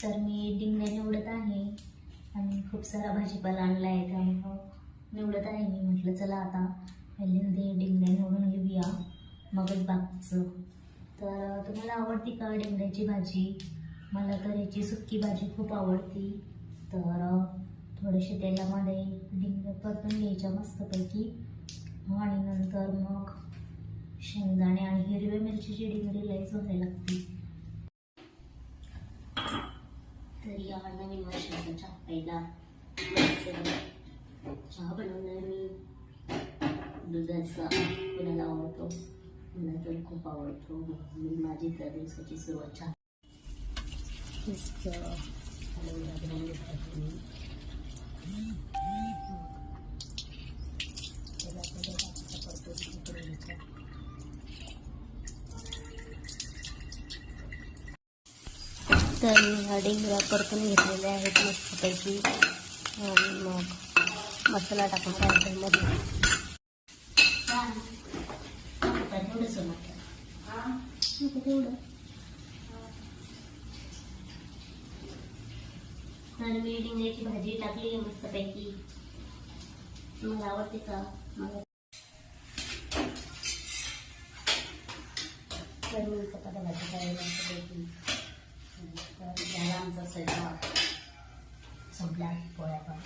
तर मी डिंग्या निवडत आहे आणि खूप सारा भाजीपाला आणला आहे, त्यामुळं निवडत आहे मी. म्हटलं चला आता पहिल्यांदा डिंग्या निवडून घेऊया, मगच बाकीचं. तर तुम्हाला आवडती का डिंग्याची भाजी? मला तर याची सुक्की भाजी खूप आवडती. तर थोडेसे तेलामध्ये डिंग्या परतून घ्यायच्या मस्तपैकी आणि नंतर मग शेंगदाणे आणि हिरव्या मिरचीची डिंगरी लईच व्हायला लागते. तर या नवीन वर्षाचा चहा पहिला चहा बनवणार मी. दुधाचा कुणाला आवडतो, मला तर खूप आवडतो. मी माझी त्या दिवसाची सुरुवात चहा हलवून घेतात मी. तर मी ह्या डिंगऱ्या परतून घेतलेल्या आहेत मस्तपैकी. मग मसाला टाकून घ्यायचा मध्ये. तेवढं तर मी डिंग्याची भाजी टाकली आहे मस्तपैकी. मला आवडते का? मला तर मी चपात्या भाजी करायला मस्तपैकी. तर झाला आमचा स्वयंपाक, संपला पोळ्या पण.